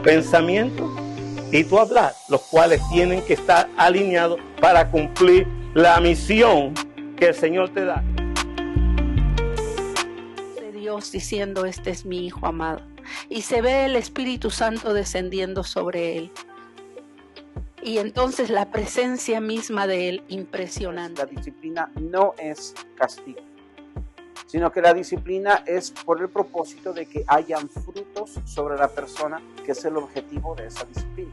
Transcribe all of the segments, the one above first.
pensamiento y tu hablar, los cuales tienen que estar alineados para cumplir la misión que el Señor te da. De Dios diciendo: este es mi Hijo amado. Y se ve el Espíritu Santo descendiendo sobre él. Y entonces la presencia misma de él, impresionante. La disciplina no es castigo, sino que la disciplina es por el propósito de que hayan frutos sobre la persona, que es el objetivo de esa disciplina.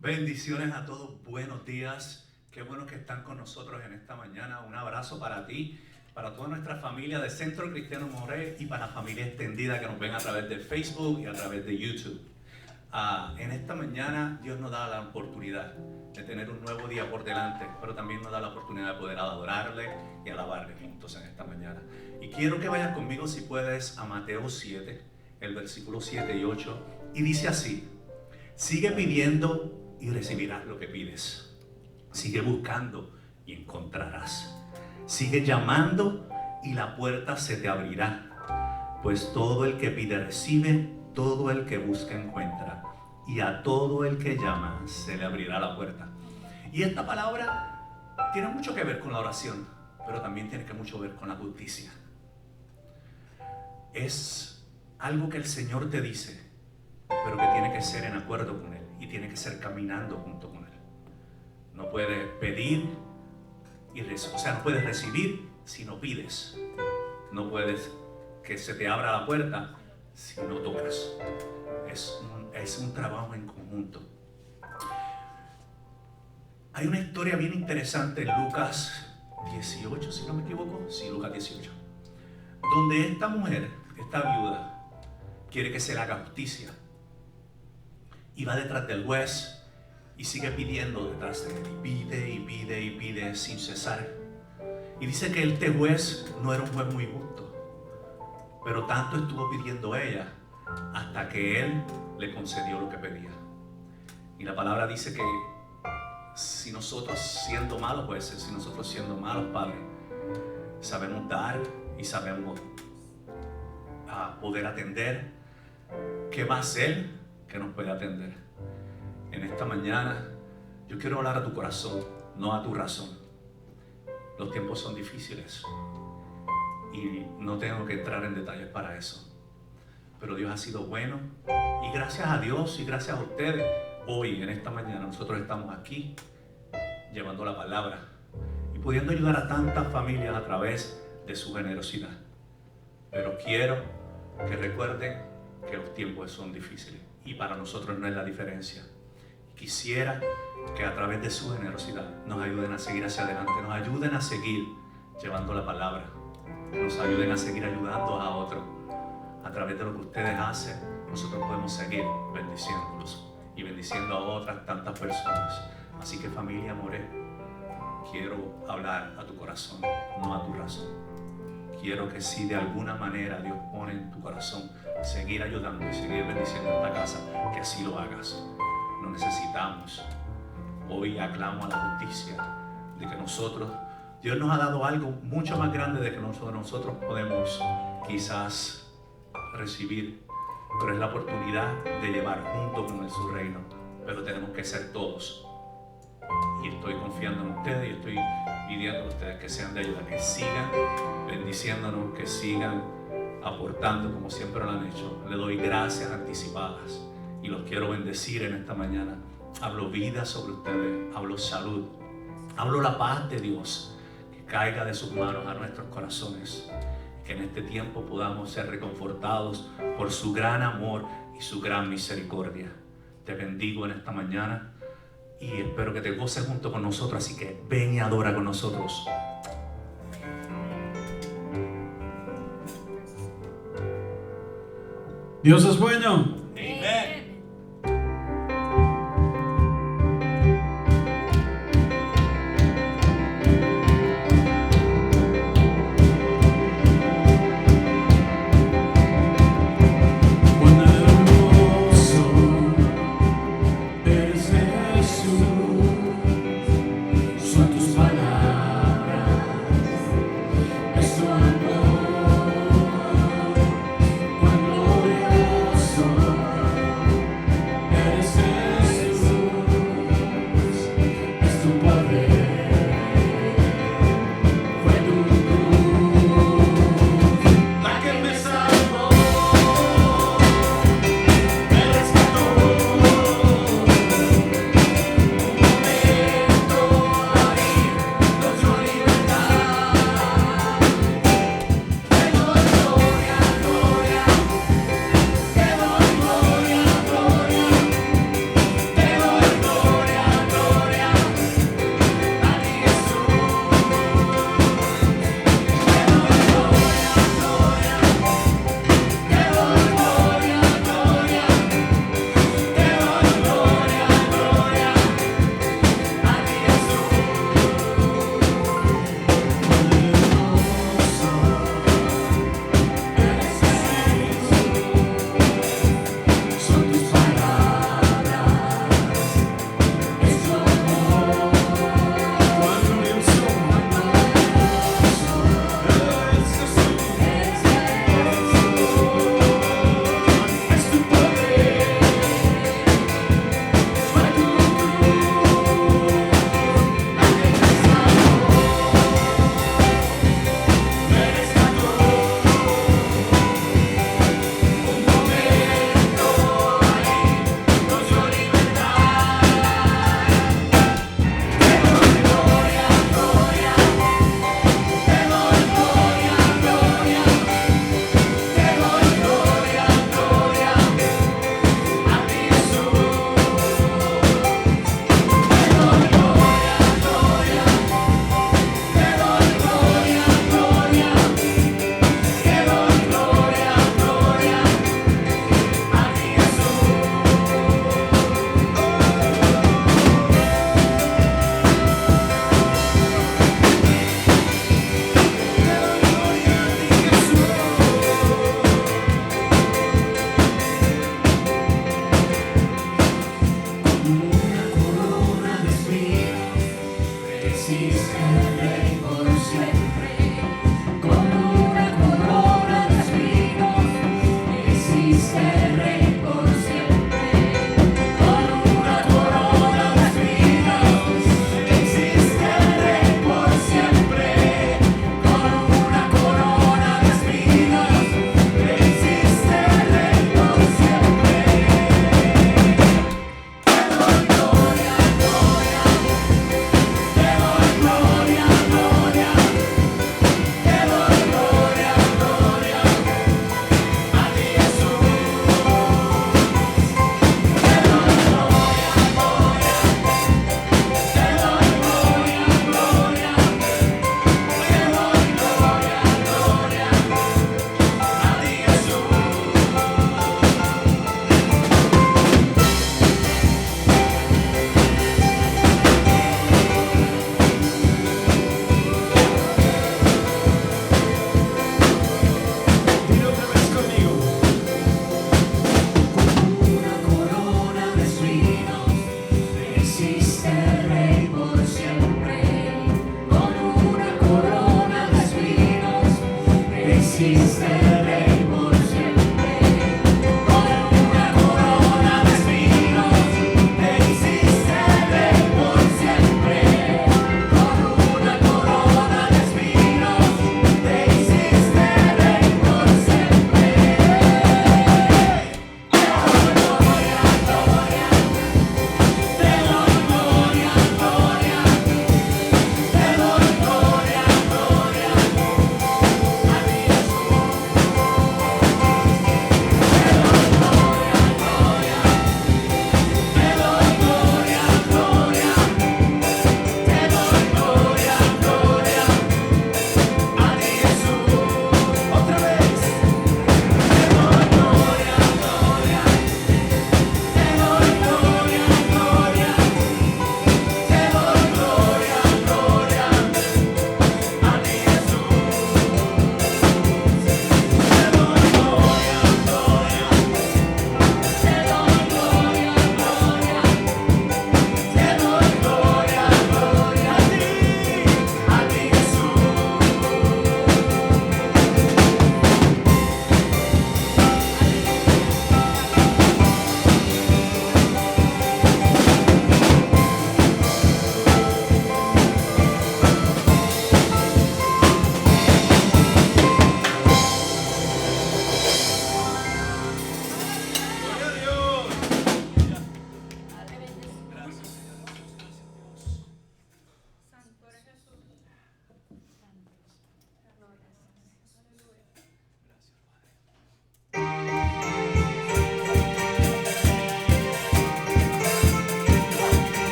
Bendiciones a todos, buenos días, qué bueno que están con nosotros en esta mañana. Un abrazo para ti, para toda nuestra familia de Centro Cristiano Moré y para la familia extendida que nos ven a través de Facebook y a través de YouTube. En esta mañana Dios nos da la oportunidad de tener un nuevo día por delante, pero también nos da la oportunidad de poder adorarle y alabarle juntos en esta mañana. Y quiero que vayas conmigo, si puedes, a Mateo 7, el versículo 7 y 8, y dice así: sigue pidiendo y recibirás lo que pides. Sigue buscando y encontrarás. Sigue llamando y la puerta se te abrirá. Pues todo el que pide recibe, todo el que busca encuentra, y a todo el que llama se le abrirá la puerta. Y esta palabra tiene mucho que ver con la oración, pero también tiene mucho que ver con la justicia. Es algo que el Señor te dice, pero que tiene que ser en acuerdo con Él. Y tiene que ser caminando junto con Él. No puedes pedir, no puedes recibir si no pides. No puedes que se te abra la puerta si no tocas. Es un trabajo en conjunto. Hay una historia bien interesante en Lucas 18, si no me equivoco. Sí, Lucas 18. Donde esta mujer, esta viuda, quiere que se le haga justicia. Y va detrás del juez y sigue pidiendo detrás de él. Y pide y pide y pide sin cesar. Y dice que este juez no era un juez muy justo, pero tanto estuvo pidiendo ella hasta que él le concedió lo que pedía. Y la palabra dice que si nosotros siendo malos jueces, si nosotros siendo malos padres, sabemos dar y sabemos poder atender, ¿qué más Él que nos puede atender? En esta mañana yo quiero hablar a tu corazón, no a tu razón. Los tiempos son difíciles y no tengo que entrar en detalles para eso, pero Dios ha sido bueno y gracias a Dios y gracias a ustedes, hoy en esta mañana nosotros estamos aquí llevando la palabra y pudiendo ayudar a tantas familias a través de su generosidad. Pero quiero que recuerden que los tiempos son difíciles. Y para nosotros no es la diferencia. Quisiera que a través de su generosidad nos ayuden a seguir hacia adelante, nos ayuden a seguir llevando la palabra, nos ayuden a seguir ayudando a otros. A través de lo que ustedes hacen, nosotros podemos seguir bendiciéndolos y bendiciendo a otras tantas personas. Así que familia Moré, quiero hablar a tu corazón, no a tu razón. Quiero que si de alguna manera Dios pone en tu corazón seguir ayudando y seguir bendiciendo esta casa, que así lo hagas. Lo necesitamos. Hoy aclamo a la justicia de que Dios nos ha dado algo mucho más grande de que nosotros podemos quizás recibir, pero es la oportunidad de llevar junto con Él su reino. Pero tenemos que ser todos. Y estoy confiando en ustedes y estoy pidiendo a ustedes que sean de ayuda, que sigan bendiciéndonos, que sigan aportando como siempre lo han hecho. Le doy gracias anticipadas y los quiero bendecir en esta mañana. Hablo vida sobre ustedes, hablo salud, hablo la paz de Dios que caiga de sus manos a nuestros corazones, que en este tiempo podamos ser reconfortados por su gran amor y su gran misericordia. Te bendigo en esta mañana y espero que te goces junto con nosotros, así que ven y adora con nosotros. Dios es bueno. Amén.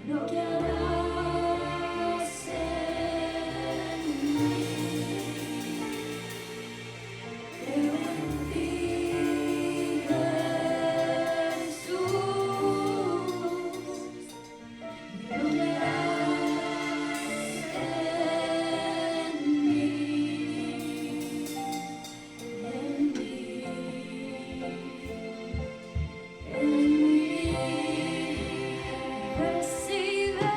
lo que harás en mí. Creo en ti, Jesús, y lo que harás en mí, en mí. Recibe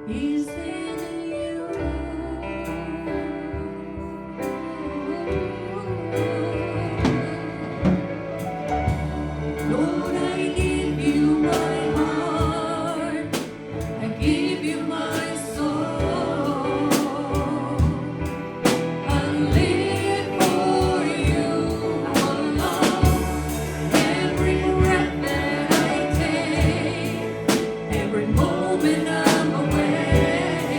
is in you. Lord, I give you my heart, I give you my soul. I live for you alone. Every breath that I take, every moment I'm awake.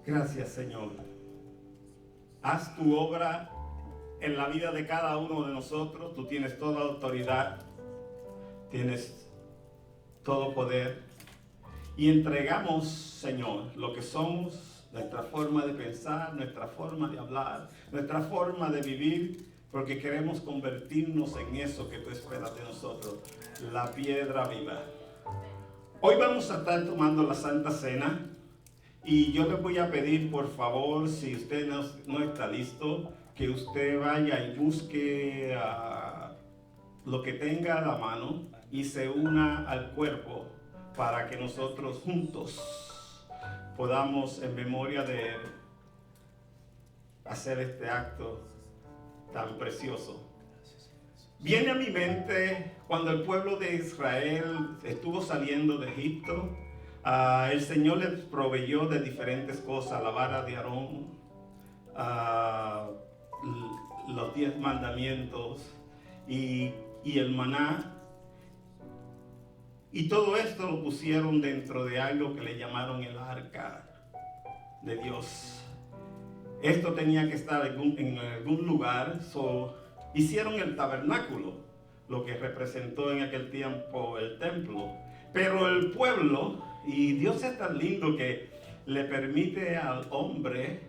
Gracias, Señor. Haz tu obra en la vida de cada uno de nosotros. Tú tienes toda autoridad, tienes todo poder. Y entregamos, Señor, lo que somos, nuestra forma de pensar, nuestra forma de hablar, nuestra forma de vivir, porque queremos convertirnos en eso que tú esperas de nosotros, la piedra viva. Hoy vamos a estar tomando la Santa Cena y yo le voy a pedir, por favor, si usted no está listo, que usted vaya y busque lo que tenga a la mano y se una al cuerpo para que nosotros juntos podamos, en memoria de él, hacer este acto tan precioso. Viene a mi mente cuando el pueblo de Israel estuvo saliendo de Egipto, el Señor les proveyó de diferentes cosas: la vara de Aarón, los 10 mandamientos y el maná. Y todo esto lo pusieron dentro de algo que le llamaron el arca de Dios. Esto tenía que estar en algún lugar. Hicieron el tabernáculo, lo que representó en aquel tiempo el templo. Pero el pueblo, y Dios es tan lindo que le permite al hombre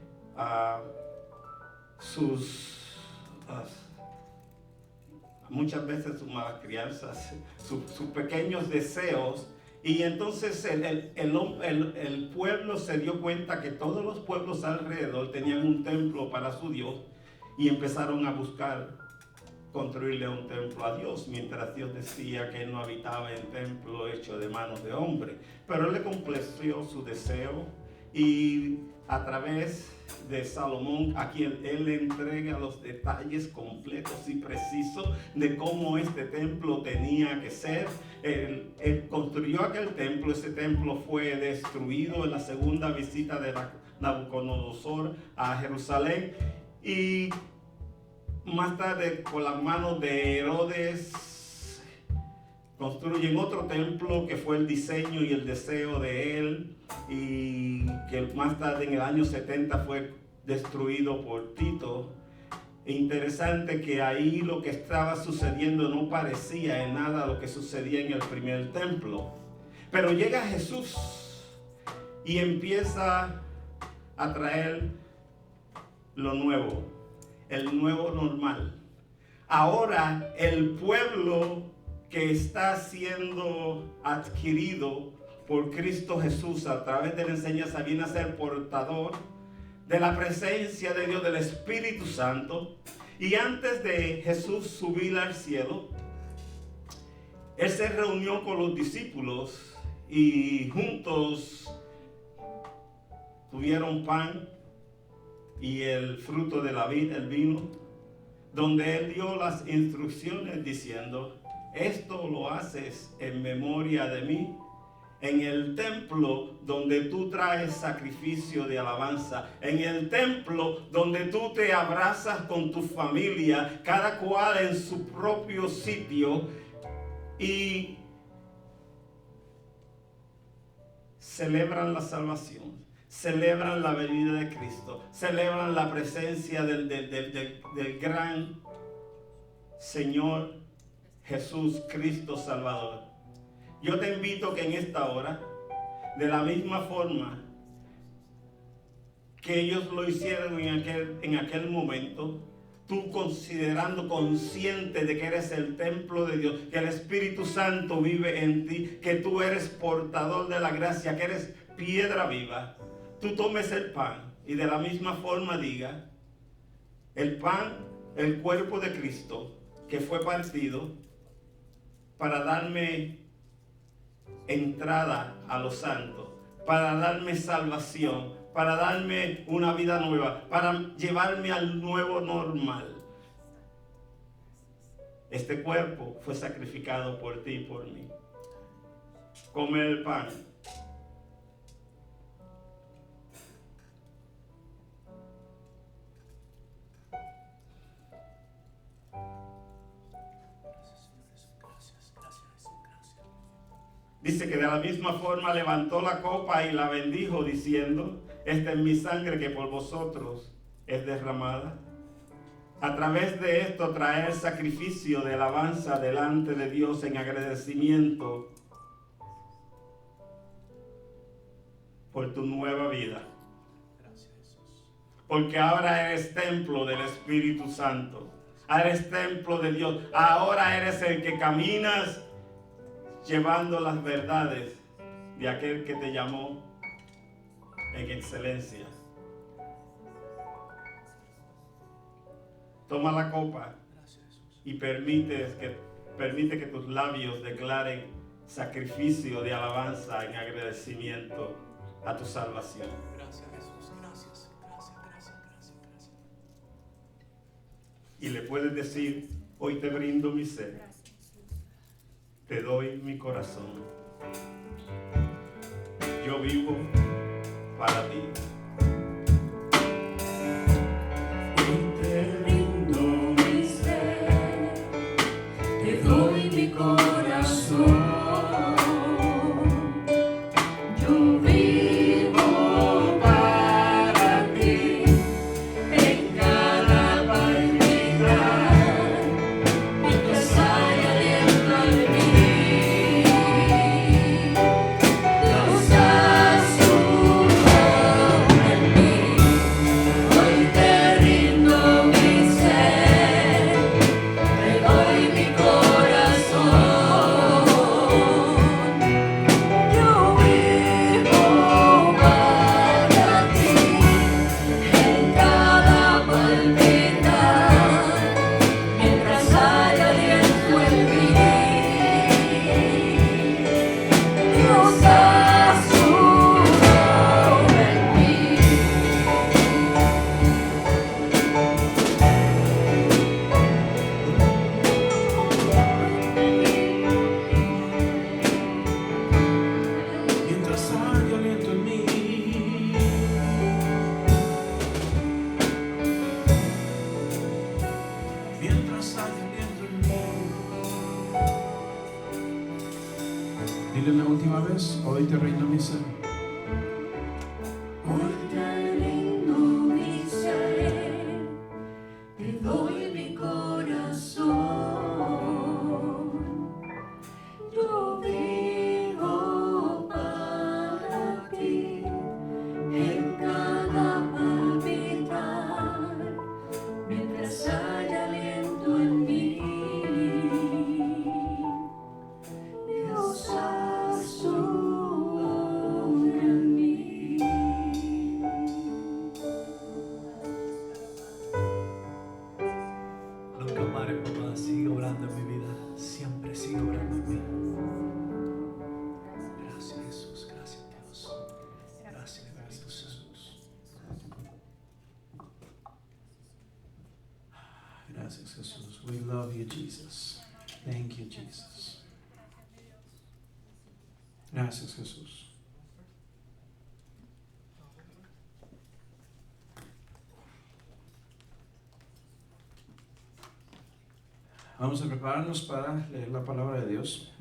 muchas veces sus malas crianzas, sus pequeños deseos. Y entonces el pueblo se dio cuenta que todos los pueblos alrededor tenían un templo para su Dios y empezaron a buscar construirle un templo a Dios, mientras Dios decía que él no habitaba en templo hecho de manos de hombre. Pero él le complació su deseo y a través de Salomón, a quien él le entrega los detalles completos y precisos de cómo este templo tenía que ser. Él construyó aquel templo. Ese templo fue destruido en la segunda visita de Nabucodonosor a Jerusalén, y más tarde, con las manos de Herodes, construyen otro templo que fue el diseño y el deseo de él, y que más tarde, en el año 70, fue destruido por Tito. Interesante que ahí lo que estaba sucediendo no parecía en nada a lo que sucedía en el primer templo. Pero llega Jesús y empieza a traer lo nuevo, el nuevo normal. Ahora el pueblo que está siendo adquirido por Cristo Jesús a través de la enseñanza viene a ser portador de la presencia de Dios, del Espíritu Santo. Y antes de Jesús subir al cielo, él se reunió con los discípulos y juntos tuvieron pan y el fruto de la vid, el vino, donde él dio las instrucciones diciendo: esto lo haces en memoria de mí, en el templo donde tú traes sacrificio de alabanza, en el templo donde tú te abrazas con tu familia, cada cual en su propio sitio, y celebran la salvación, celebran la venida de Cristo, celebran la presencia del gran Señor Jesús Cristo Salvador. Yo te invito que en esta hora, de la misma forma que ellos lo hicieron en aquel momento, tú considerando, consciente de que eres el templo de Dios, que el Espíritu Santo vive en ti, que tú eres portador de la gracia, que eres piedra viva, tú tomes el pan y de la misma forma diga: el pan, el cuerpo de Cristo, que fue partido para darme entrada a los santos, para darme salvación, para darme una vida nueva, para llevarme al nuevo normal. Este cuerpo fue sacrificado por ti y por mí. Come el pan. Dice que de la misma forma levantó la copa y la bendijo diciendo: esta es mi sangre que por vosotros es derramada. A través de esto traer sacrificio de alabanza delante de Dios en agradecimiento por tu nueva vida. Porque ahora eres templo del Espíritu Santo. Ahora eres templo de Dios. Ahora eres el que caminas llevando las verdades de aquel que te llamó en excelencia. Toma la copa y permite que tus labios declaren sacrificio de alabanza en agradecimiento a tu salvación. Gracias, Jesús. Gracias. Y le puedes decir, hoy te brindo mi ser, te doy mi corazón. Yo vivo para ti. Hoy te rindo mi ser, te doy mi corazón. Yo vivo para ti en cada palpitar, mientras haya aliento en mí. Dios da su obra en mí. Hoy te rindo mi ser, te doy mi corazón. Yo vivo para ti en cada palpitar, mientras haya aliento en mí. Dios da su obra en mí. Mientras hay aliento en mí, mientras hay aliento en mí. Dile una última vez, hoy te rindo mi ser. Hoy te rindo mi ser, te doy mi corazón. Yo vivo para ti en cada palpitar, mientras haya aliento en mí. Dios haz su obra en mí. Nunca pare, papá. Sigue obrando en mi vida. Siempre sigue obrando en mí. Gracias, Jesús. Gracias, Dios. Gracias, Espíritu Santo. Gracias, Jesús. We love you, Jesus. Thank you, Jesus. Gracias, Jesús. Vamos a prepararnos para leer la palabra de Dios.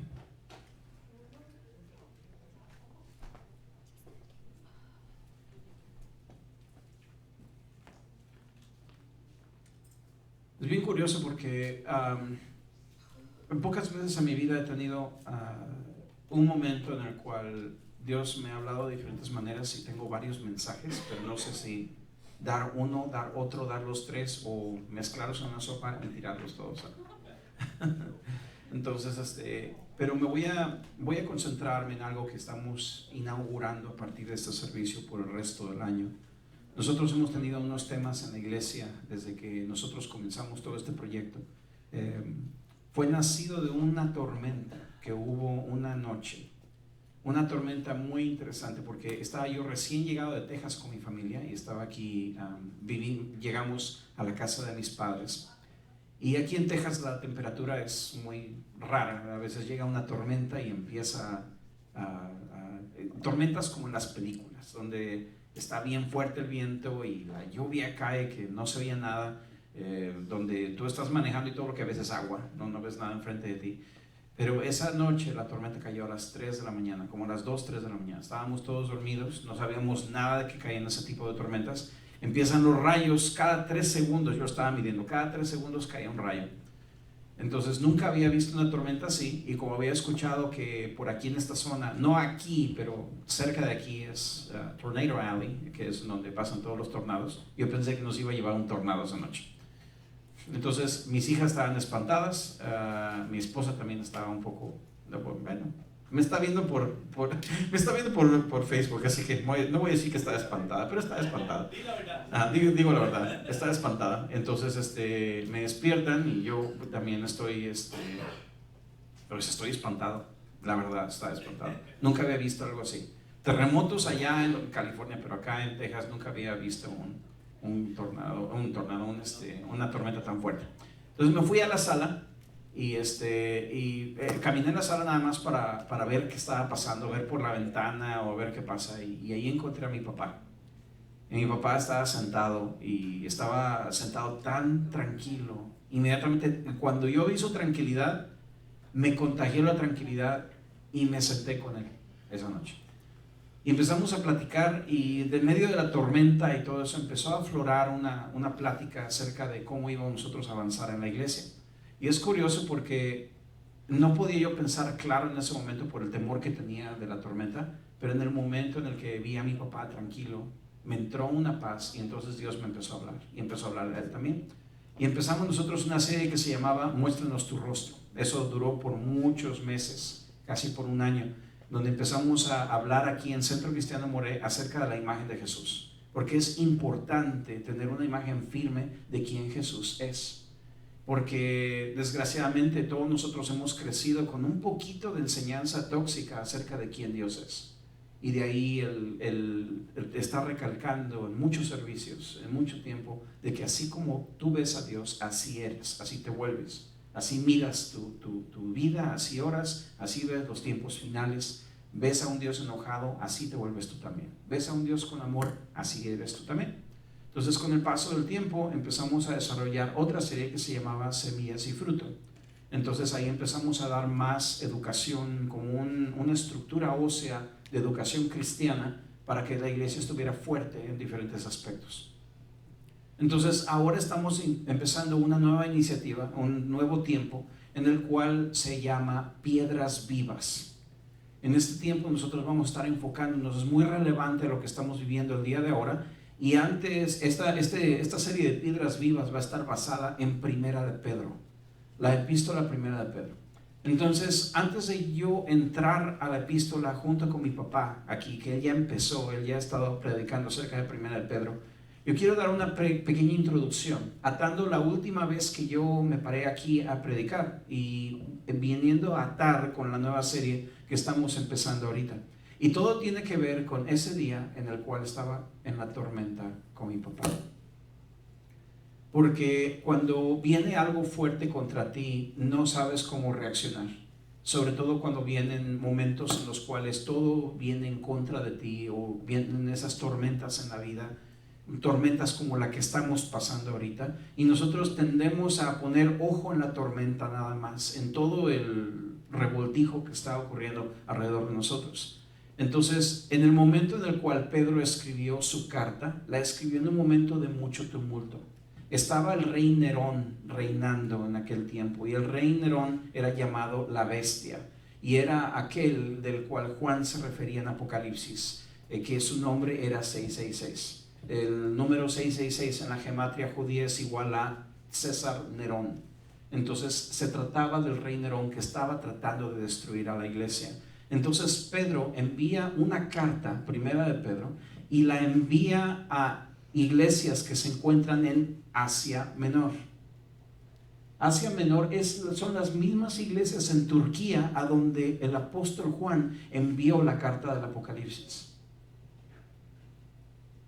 Es bien curioso porque pocas veces en mi vida he tenido un momento en el cual Dios me ha hablado de diferentes maneras y tengo varios mensajes, pero no sé si dar uno, dar otro, dar los tres o mezclarlos en una sopa y tirarlos todos. Entonces, pero me voy a concentrarme en algo que estamos inaugurando a partir de este servicio por el resto del año. Nosotros hemos tenido unos temas en la iglesia desde que nosotros comenzamos todo este proyecto. Fue nacido de una tormenta que hubo una noche, una tormenta muy interesante porque estaba yo recién llegado de Texas con mi familia y estaba aquí, llegamos a la casa de mis padres. Y aquí en Texas la temperatura es muy rara, a veces llega una tormenta y empieza tormentas como en las películas, donde está bien fuerte el viento y la lluvia cae que no se veía nada, donde tú estás manejando y todo lo que ves es agua, no ves nada enfrente de ti. Pero esa noche la tormenta cayó a las 3 de la mañana, como a las 2, 3 de la mañana. Estábamos todos dormidos, no sabíamos nada de que caían ese tipo de tormentas. Empiezan los rayos cada 3 segundos, yo estaba midiendo, cada 3 segundos caía un rayo. Entonces nunca había visto una tormenta así, y como había escuchado que por aquí en esta zona, no aquí, pero cerca de aquí es Tornado Alley, que es donde pasan todos los tornados, yo pensé que nos iba a llevar un tornado esa noche. Entonces mis hijas estaban espantadas, mi esposa también estaba un poco, bueno, me está viendo por Facebook, así que no voy a decir que está espantada, pero está espantada. Digo la verdad, está espantada. Entonces me despiertan y yo también estoy espantado, la verdad, está espantado. Nunca había visto algo así. Terremotos allá en California, pero acá en Texas nunca había visto una tormenta tan fuerte. Entonces me fui a la sala y caminé en la sala nada más para ver qué estaba pasando, ver por la ventana o ver qué pasa, y ahí encontré a mi papá. Y mi papá estaba sentado tan tranquilo. Inmediatamente cuando yo vi su tranquilidad, me contagió la tranquilidad y me senté con él esa noche. Y empezamos a platicar, y de medio de la tormenta y todo eso empezó a aflorar una plática acerca de cómo íbamos nosotros a avanzar en la iglesia. Y es curioso porque no podía yo pensar claro en ese momento por el temor que tenía de la tormenta, pero en el momento en el que vi a mi papá tranquilo, me entró una paz, y entonces Dios me empezó a hablar, y empezó a hablar a él también. Y empezamos nosotros una serie que se llamaba Muéstranos tu rostro. Eso duró por muchos meses, casi por un año, donde empezamos a hablar aquí en Centro Cristiano Moré acerca de la imagen de Jesús, porque es importante tener una imagen firme de quién Jesús es, porque desgraciadamente todos nosotros hemos crecido con un poquito de enseñanza tóxica acerca de quién Dios es, y de ahí el estar recalcando en muchos servicios, en mucho tiempo, de que así como tú ves a Dios, así eres, así te vuelves. Así miras tu vida, así oras, así ves los tiempos finales. Ves a un Dios enojado, así te vuelves tú también. Ves a un Dios con amor, así eres tú también. Entonces, con el paso del tiempo empezamos a desarrollar otra serie que se llamaba Semillas y Fruto. Entonces ahí empezamos a dar más educación, como una estructura ósea de educación cristiana, para que la iglesia estuviera fuerte en diferentes aspectos. Entonces ahora estamos empezando una nueva iniciativa, un nuevo tiempo, en el cual se llama Piedras Vivas. En este tiempo nosotros vamos a estar enfocándonos, es muy relevante lo que estamos viviendo el día de ahora, y antes esta serie de Piedras Vivas va a estar basada en Primera de Pedro, la epístola Primera de Pedro. Entonces, antes de yo entrar a la epístola junto con mi papá aquí, que él ya ha estado predicando acerca de Primera de Pedro, yo quiero dar una pequeña introducción, atando la última vez que yo me paré aquí a predicar y viniendo a atar con la nueva serie que estamos empezando ahorita. Y todo tiene que ver con ese día en el cual estaba en la tormenta con mi papá. Porque cuando viene algo fuerte contra ti, no sabes cómo reaccionar. Sobre todo cuando vienen momentos en los cuales todo viene en contra de ti, o vienen esas tormentas en la vida, tormentas como la que estamos pasando ahorita, y nosotros tendemos a poner ojo en la tormenta nada más, en todo el revoltijo que está ocurriendo alrededor de nosotros. Entonces, en el momento en el cual Pedro escribió su carta, la escribió en un momento de mucho tumulto. Estaba el rey Nerón reinando en aquel tiempo, y el rey Nerón era llamado la bestia, y era aquel del cual Juan se refería en Apocalipsis, que su nombre era 666. El número 666 en la gematria judía es igual a César Nerón. Entonces se trataba del rey Nerón, que estaba tratando de destruir a la iglesia. Entonces Pedro envía una carta, Primera de Pedro, y la envía a iglesias que se encuentran en Asia Menor. Asia Menor son las mismas iglesias en Turquía a donde el apóstol Juan envió la carta del Apocalipsis.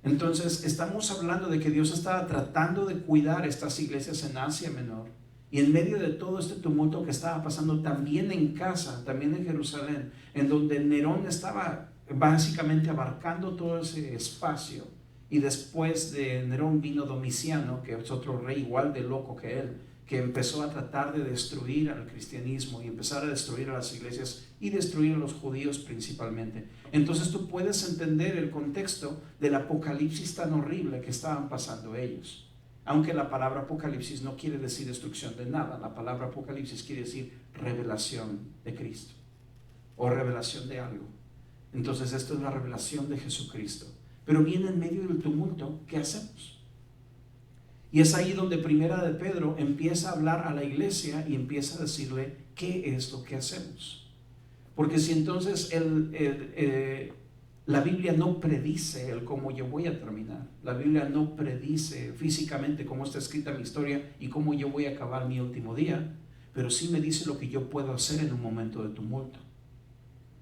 Entonces estamos hablando de que Dios estaba tratando de cuidar estas iglesias en Asia Menor, y en medio de todo este tumulto que estaba pasando también en casa, también en Jerusalén, en donde Nerón estaba básicamente abarcando todo ese espacio, y después de Nerón vino Domiciano, que es otro rey igual de loco que él, que empezó a tratar de destruir al cristianismo y empezar a destruir a las iglesias y destruir a los judíos principalmente. Entonces tú puedes entender el contexto del apocalipsis tan horrible que estaban pasando ellos. Aunque la palabra apocalipsis no quiere decir destrucción de nada, la palabra apocalipsis quiere decir revelación de Cristo o revelación de algo. Entonces esto es la revelación de Jesucristo. Pero viene en medio del tumulto, ¿qué hacemos? Y es ahí donde Primera de Pedro empieza a hablar a la iglesia y empieza a decirle qué es lo que hacemos. Porque si entonces la Biblia no predice el cómo yo voy a terminar, la Biblia no predice físicamente cómo está escrita mi historia y cómo yo voy a acabar mi último día, pero sí me dice lo que yo puedo hacer en un momento de tumulto.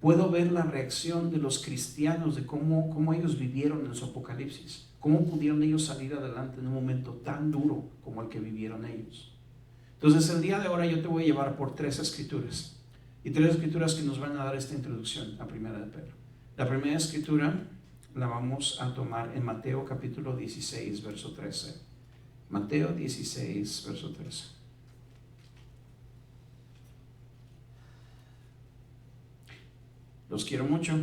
Puedo ver la reacción de los cristianos, de cómo ellos vivieron en su apocalipsis, cómo pudieron ellos salir adelante en un momento tan duro como el que vivieron ellos. Entonces el día de ahora yo te voy a llevar por 3 escrituras, y 3 escrituras que nos van a dar esta introducción a Primera de Pedro. La primera escritura la vamos a tomar en Mateo capítulo 16, verso 13. Mateo 16, verso 13. Los quiero mucho.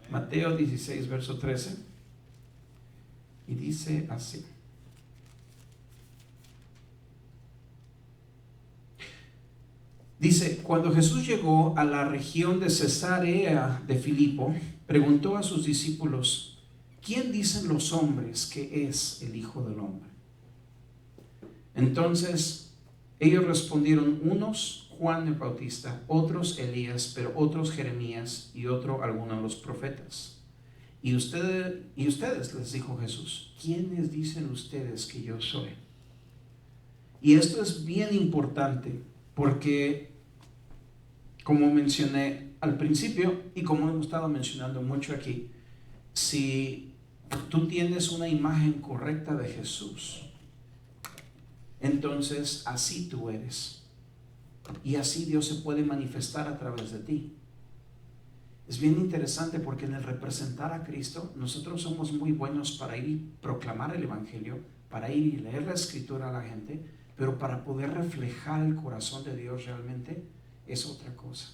Mateo 16, verso 13. Y dice así. Dice, cuando Jesús llegó a la región de Cesarea de Filipo, preguntó a sus discípulos, ¿quién dicen los hombres que es el Hijo del Hombre? Entonces ellos respondieron, unos Juan el Bautista, otros Elías, pero otros Jeremías y otro algunos de los profetas. Y ustedes les dijo Jesús, ¿quiénes dicen ustedes que yo soy? Y esto es bien importante porque, como mencioné al principio y como hemos estado mencionando mucho aquí, si tú tienes una imagen correcta de Jesús, entonces así tú eres. Y así Dios se puede manifestar a través de ti. Es bien interesante porque en el representar a Cristo, nosotros somos muy buenos para ir y proclamar el Evangelio, para ir y leer la Escritura a la gente, pero para poder reflejar el corazón de Dios realmente es otra cosa.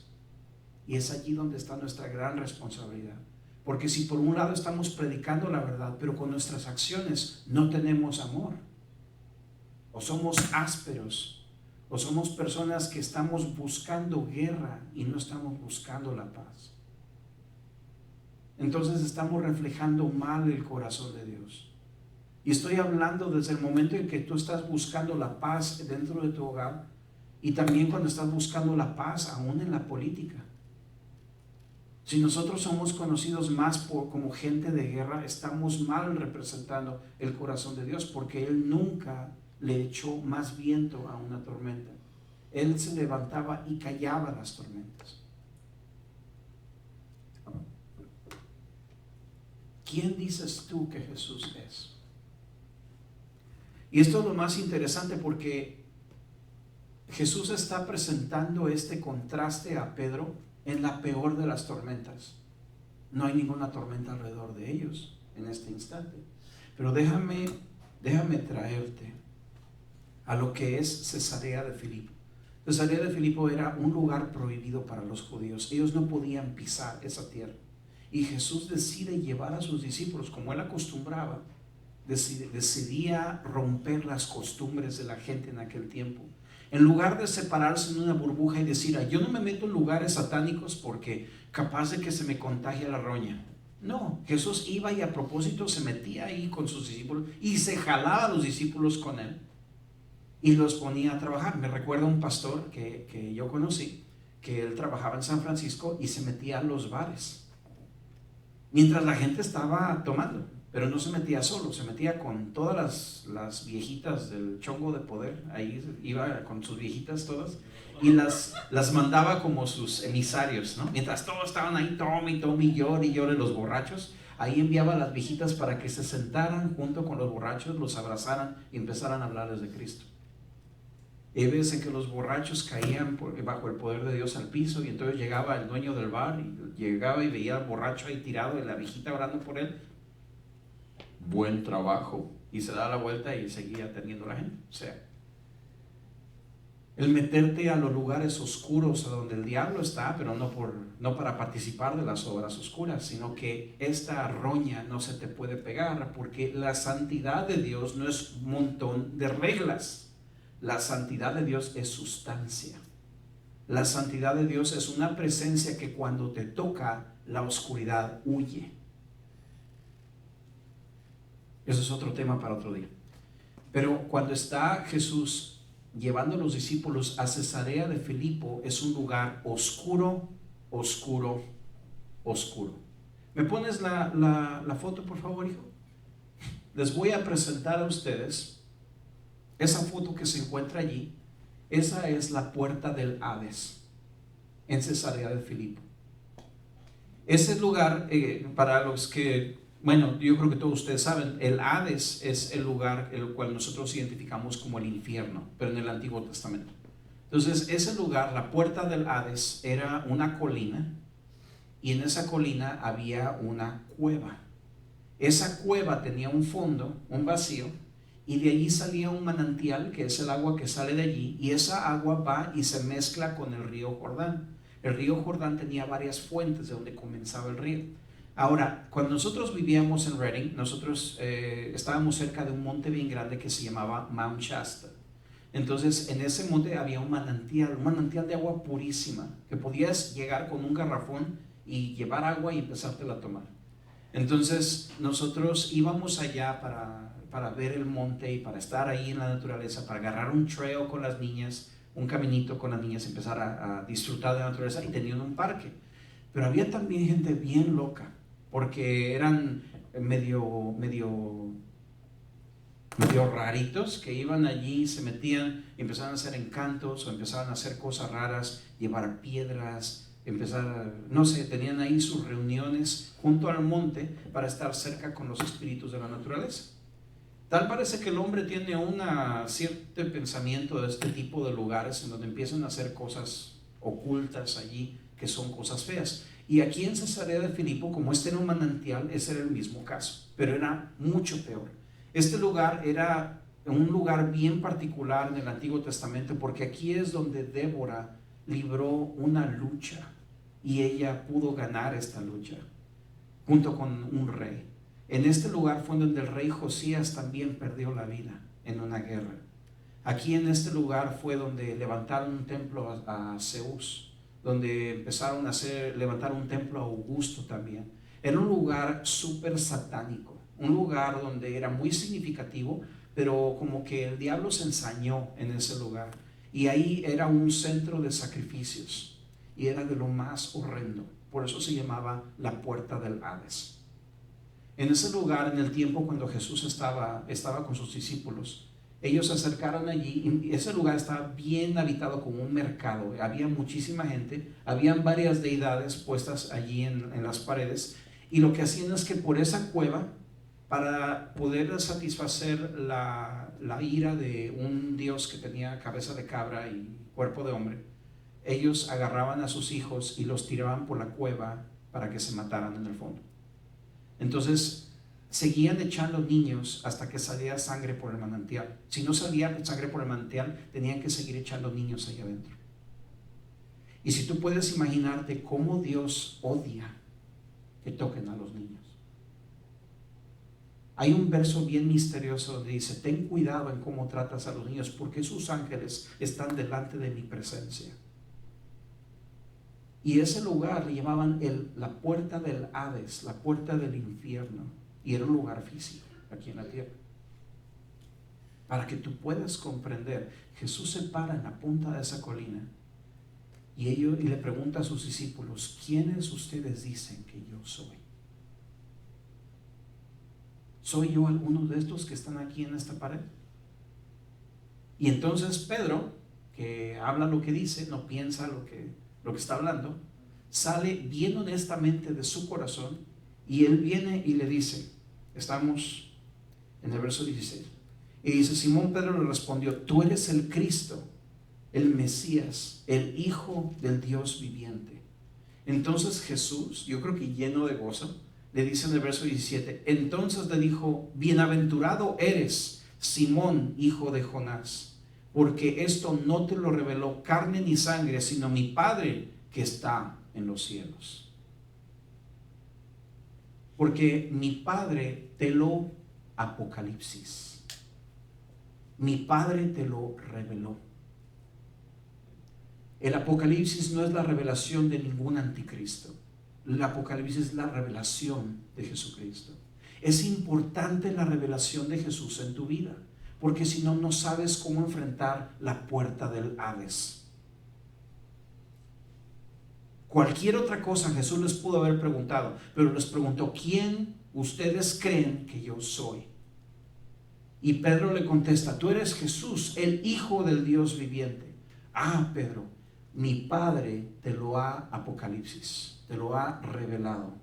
Y es allí donde está nuestra gran responsabilidad. Porque si por un lado estamos predicando la verdad, pero con nuestras acciones no tenemos amor, o somos ásperos, o somos personas que estamos buscando guerra y no estamos buscando la paz, entonces estamos reflejando mal el corazón de Dios. Y estoy hablando desde el momento en que tú estás buscando la paz dentro de tu hogar y también cuando estás buscando la paz aún en la política. Si nosotros somos conocidos más como gente de guerra, estamos mal representando el corazón de Dios, porque Él nunca le echó más viento a una tormenta. Él se levantaba y callaba las tormentas. ¿Quién dices tú que Jesús es? Y esto es lo más interesante porque Jesús está presentando este contraste a Pedro en la peor de las tormentas. No hay ninguna tormenta alrededor de ellos en este instante. Pero déjame traerte a lo que es Cesarea de Filipo. Cesarea de Filipo era un lugar prohibido para los judíos. Ellos no podían pisar esa tierra. Y Jesús decide llevar a sus discípulos, como él acostumbraba, decidía romper las costumbres de la gente en aquel tiempo. En lugar de separarse en una burbuja y decir, yo no me meto en lugares satánicos porque capaz de que se me contagie la roña. No, Jesús iba y a propósito se metía ahí con sus discípulos y se jalaba a los discípulos con él y los ponía a trabajar. Me recuerda un pastor que yo conocí, que él trabajaba en San Francisco y se metía a los bares mientras la gente estaba tomando, pero no se metía solo, se metía con todas las viejitas del chongo de poder. Ahí iba con sus viejitas todas y las mandaba como sus emisarios, ¿no? Mientras todos estaban ahí, tome y llore los borrachos, ahí enviaba a las viejitas para que se sentaran junto con los borrachos, los abrazaran y empezaran a hablarles de Cristo. Hay veces en que los borrachos caían bajo el poder de Dios al piso, y entonces llegaba el dueño del bar y llegaba y veía al borracho ahí tirado y la viejita orando por él. buen trabajo, y se da la vuelta y seguía atendiendo a la gente. O sea, el meterte a los lugares oscuros a donde el diablo está, pero no para participar de las obras oscuras, sino que esta roña no se te puede pegar, porque la santidad de Dios no es un montón de reglas. La santidad de Dios es sustancia. La santidad de Dios es una presencia que cuando te toca, la oscuridad huye. Eso es otro tema para otro día. Pero cuando está Jesús llevando a los discípulos a Cesarea de Filipo, es un lugar oscuro, oscuro, oscuro. ¿Me pones la foto, por favor, hijo? Les voy a presentar a ustedes esa foto que se encuentra allí. Esa es la puerta del Hades en Cesarea de Filipo. Ese lugar, para los que, bueno, yo creo que todos ustedes saben, el Hades es el lugar el cual nosotros identificamos como el infierno, pero en el Antiguo Testamento. Entonces, ese lugar, la puerta del Hades, era una colina, y en esa colina había una cueva. Esa cueva tenía un fondo, un vacío, y de allí salía un manantial, que es el agua que sale de allí, y esa agua va y se mezcla con el río Jordán. El río Jordán tenía varias fuentes de donde comenzaba el río. Ahora, cuando nosotros vivíamos en Redding, nosotros estábamos cerca de un monte bien grande que se llamaba Mount Shasta. Entonces, en ese monte había un manantial de agua purísima, que podías llegar con un garrafón y llevar agua y empezártela a tomar. Entonces, nosotros íbamos allá para ver el monte y para estar ahí en la naturaleza, para agarrar un trail con las niñas, un caminito con las niñas, empezar a disfrutar de la naturaleza, y tenían un parque. Pero había también gente bien loca, porque eran medio raritos, que iban allí, se metían, empezaban a hacer encantos o empezaban a hacer cosas raras, llevar piedras, no sé, tenían ahí sus reuniones junto al monte para estar cerca con los espíritus de la naturaleza. Tal parece que el hombre tiene un cierto pensamiento de este tipo de lugares en donde empiezan a hacer cosas ocultas allí, que son cosas feas. Y aquí en Cesarea de Filipo, como este era un manantial, ese era el mismo caso, pero era mucho peor. Este lugar era un lugar bien particular en el Antiguo Testamento, porque aquí es donde Débora libró una lucha y ella pudo ganar esta lucha junto con un rey. En este lugar fue donde el rey Josías también perdió la vida en una guerra. Aquí en este lugar fue donde levantaron un templo a Zeus, donde empezaron a levantar un templo a Augusto también. Era un lugar súper satánico, un lugar donde era muy significativo, pero como que el diablo se ensañó en ese lugar. Y ahí era un centro de sacrificios, y era de lo más horrendo. Por eso se llamaba la puerta del Hades. En ese lugar, en el tiempo cuando Jesús estaba con sus discípulos, ellos se acercaron allí, y ese lugar estaba bien habitado como un mercado. Había muchísima gente, habían varias deidades puestas allí en las paredes, y lo que hacían es que por esa cueva, para poder satisfacer la ira de un dios que tenía cabeza de cabra y cuerpo de hombre, ellos agarraban a sus hijos y los tiraban por la cueva para que se mataran en el fondo. Entonces seguían echando niños hasta que salía sangre por el manantial. Si no salía sangre por el manantial, tenían que seguir echando niños allá adentro. Y si tú puedes imaginarte cómo Dios odia que toquen a los niños. Hay un verso bien misterioso donde dice: ten cuidado en cómo tratas a los niños, porque sus ángeles están delante de mi presencia. Y ese lugar le llamaban la puerta del Hades, la puerta del infierno. Y era un lugar físico aquí en la tierra. Para que tú puedas comprender, Jesús se para en la punta de esa colina y le pregunta a sus discípulos: ¿quiénes ustedes dicen que yo soy? ¿Soy yo alguno de estos que están aquí en esta pared? Y entonces Pedro, que habla lo que dice, no piensa lo que está hablando, sale bien honestamente de su corazón, y él viene y le dice, estamos en el verso 16, y dice: Simón Pedro le respondió: tú eres el Cristo, el Mesías, el Hijo del Dios viviente. Entonces Jesús, yo creo que lleno de gozo, le dice en el verso 17, entonces le dijo, bienaventurado eres, Simón, hijo de Jonás, porque esto no te lo reveló carne ni sangre, sino mi Padre que está en los cielos. Porque mi Padre te lo apocalipsis. Mi Padre te lo reveló. El Apocalipsis no es la revelación de ningún anticristo. El Apocalipsis es la revelación de Jesucristo. Es importante la revelación de Jesús en tu vida, porque si no, no sabes cómo enfrentar la puerta del Hades. Cualquier otra cosa Jesús les pudo haber preguntado, pero les preguntó, ¿quién ustedes creen que yo soy? Y Pedro le contesta, tú eres Jesús, el Hijo del Dios viviente. Ah, Pedro, mi Padre te lo ha apocalipsis, te lo ha revelado.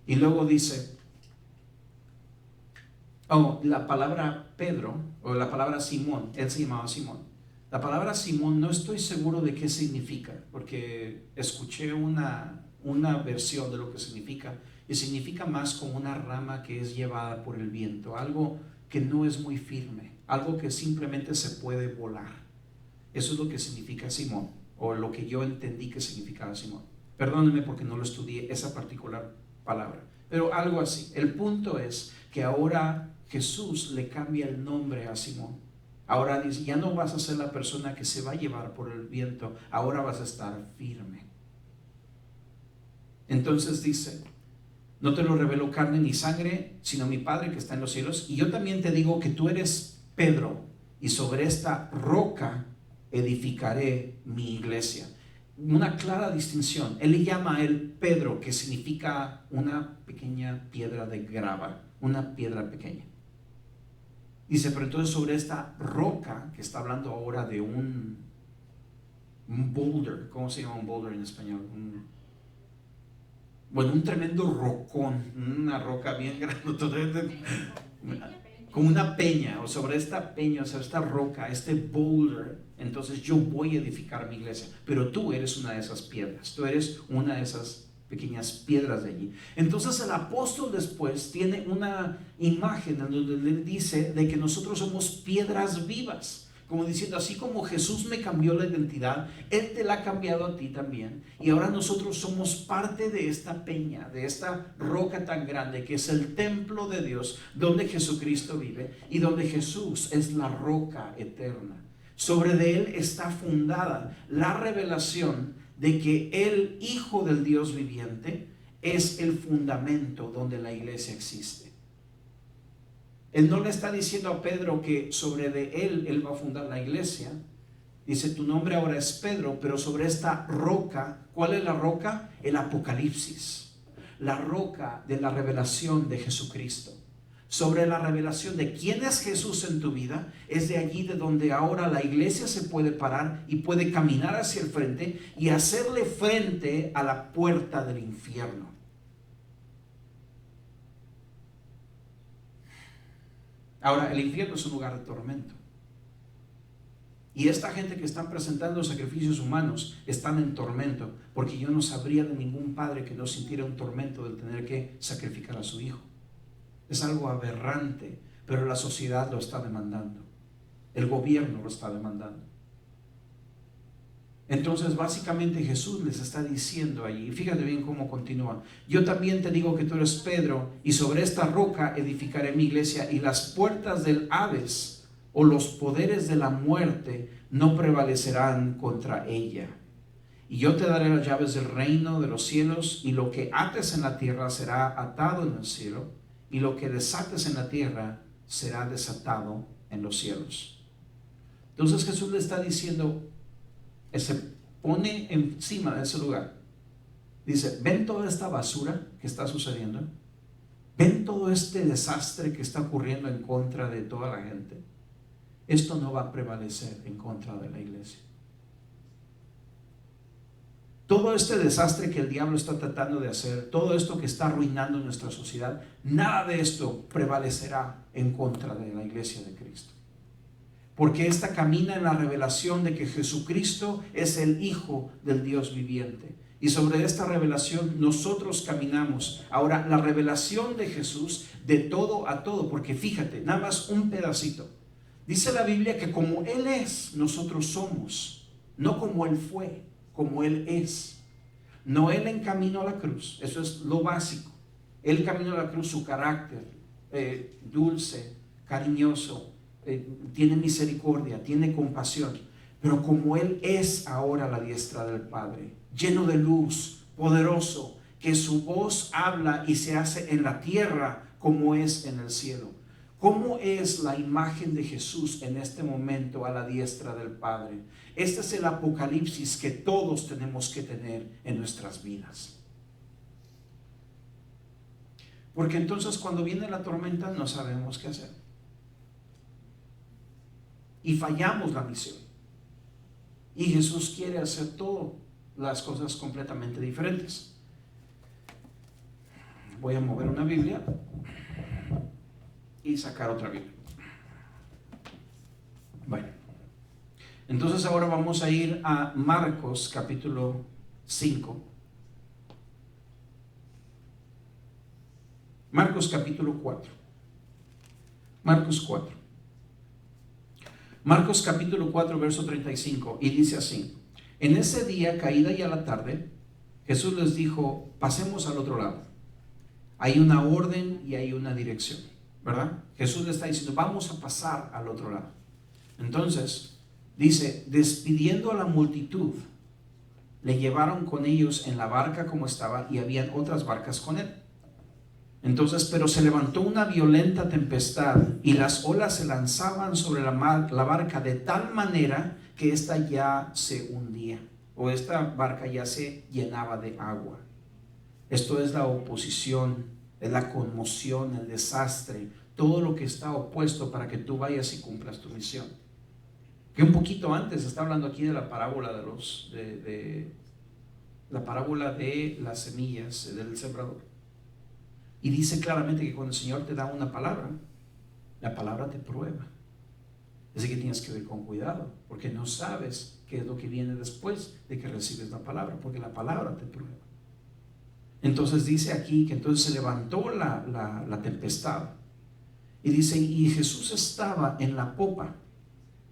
Y luego dice, la palabra Pedro, o la palabra Simón, él se llamaba Simón. La palabra Simón no estoy seguro de qué significa, porque escuché una versión de lo que significa, y significa más como una rama que es llevada por el viento, algo que no es muy firme, algo que simplemente se puede volar. Eso es lo que significa Simón, o lo que yo entendí que significaba Simón. Perdónenme porque no lo estudié, esa particular palabra, pero algo así. El punto es que ahora Jesús le cambia el nombre a Simón. Ahora dice, ya no vas a ser la persona que se va a llevar por el viento, ahora vas a estar firme. Entonces dice, no te lo reveló carne ni sangre, sino mi Padre que está en los cielos. Y yo también te digo que tú eres Pedro, y sobre esta roca edificaré mi iglesia. Una clara distinción. Él le llama a él Pedro, que significa una pequeña piedra de grava, una piedra pequeña. Dice, pero entonces sobre esta roca, que está hablando ahora de un boulder, ¿cómo se llama un boulder en español? Un tremendo rocón, una roca bien grande, como una peña, o sobre esta peña, o sobre esta roca, este boulder, entonces yo voy a edificar mi iglesia, pero tú eres una de esas piedras, tú eres una de esas pequeñas piedras de allí. Entonces el apóstol después tiene una imagen en donde le dice de que nosotros somos piedras vivas, como diciendo, así como Jesús me cambió la identidad, Él te la ha cambiado a ti también, y ahora nosotros somos parte de esta peña, de esta roca tan grande que es el templo de Dios, donde Jesucristo vive y donde Jesús es la roca eterna. Sobre de Él está fundada la revelación de que el Hijo del Dios viviente es el fundamento donde la iglesia existe. Él no le está diciendo a Pedro que sobre de él va a fundar la iglesia. Dice, tu nombre ahora es Pedro, pero sobre esta roca, ¿cuál es la roca? El Apocalipsis, la roca de la revelación de Jesucristo. Sobre la revelación de quién es Jesús en tu vida, es de allí de donde ahora la iglesia se puede parar y puede caminar hacia el frente y hacerle frente a la puerta del infierno. Ahora, el infierno es un lugar de tormento. Y esta gente que están presentando sacrificios humanos están en tormento, porque yo no sabría de ningún padre que no sintiera un tormento del tener que sacrificar a su hijo. Es algo aberrante, pero la sociedad lo está demandando. El gobierno lo está demandando. Entonces, básicamente Jesús les está diciendo allí, fíjate bien cómo continúa. Yo también te digo que tú eres Pedro, y sobre esta roca edificaré mi iglesia, y las puertas del Hades, o los poderes de la muerte, no prevalecerán contra ella. Y yo te daré las llaves del reino de los cielos, y lo que ates en la tierra será atado en el cielo, y lo que desates en la tierra será desatado en los cielos. Entonces Jesús le está diciendo, se pone encima de ese lugar. Dice, ¿ven toda esta basura que está sucediendo? ¿Ven todo este desastre que está ocurriendo en contra de toda la gente? Esto no va a prevalecer en contra de la iglesia. Todo este desastre que el diablo está tratando de hacer, todo esto que está arruinando nuestra sociedad, nada de esto prevalecerá en contra de la iglesia de Cristo. Porque esta camina en la revelación de que Jesucristo es el Hijo del Dios viviente. Y sobre esta revelación nosotros caminamos. Ahora, la revelación de Jesús de todo a todo, porque fíjate, nada más un pedacito. Dice la Biblia que como Él es, nosotros somos. No como Él fue, como Él es. No Él en camino a la cruz, eso es lo básico. Él camino a la cruz, su carácter, dulce, cariñoso, tiene misericordia, tiene compasión. Pero como Él es ahora a la diestra del Padre, lleno de luz, poderoso, que su voz habla y se hace en la tierra como es en el cielo. ¿Cómo es la imagen de Jesús en este momento a la diestra del Padre? Este es el apocalipsis que todos tenemos que tener en nuestras vidas. Porque entonces cuando viene la tormenta no sabemos qué hacer. Y fallamos la misión. Y Jesús quiere hacer todas las cosas completamente diferentes. Voy a mover una Biblia y sacar otra Biblia. Bueno, entonces ahora vamos a ir a Marcos capítulo 5. Marcos capítulo 4. Marcos 4. Marcos capítulo 4, verso 35, y dice así: en ese día, caída ya la tarde, Jesús les dijo, pasemos al otro lado. Hay una orden y hay una dirección, ¿verdad? Jesús le está diciendo, vamos a pasar al otro lado. Entonces, dice, despidiendo a la multitud, le llevaron con ellos en la barca como estaba, y habían otras barcas con él. Entonces, pero se levantó una violenta tempestad y las olas se lanzaban sobre la barca de tal manera que ésta ya se hundía, o esta barca ya se llenaba de agua. Esto es la oposición, es la conmoción, el desastre, todo lo que está opuesto para que tú vayas y cumplas tu misión. Que un poquito antes está hablando aquí de la parábola la parábola de las semillas del sembrador. Y dice claramente que cuando el Señor te da una palabra, la palabra te prueba. Así que tienes que ir con cuidado, porque no sabes qué es lo que viene después de que recibes la palabra, porque la palabra te prueba. Entonces dice aquí que entonces se levantó la tempestad. Y dice, y Jesús estaba en la popa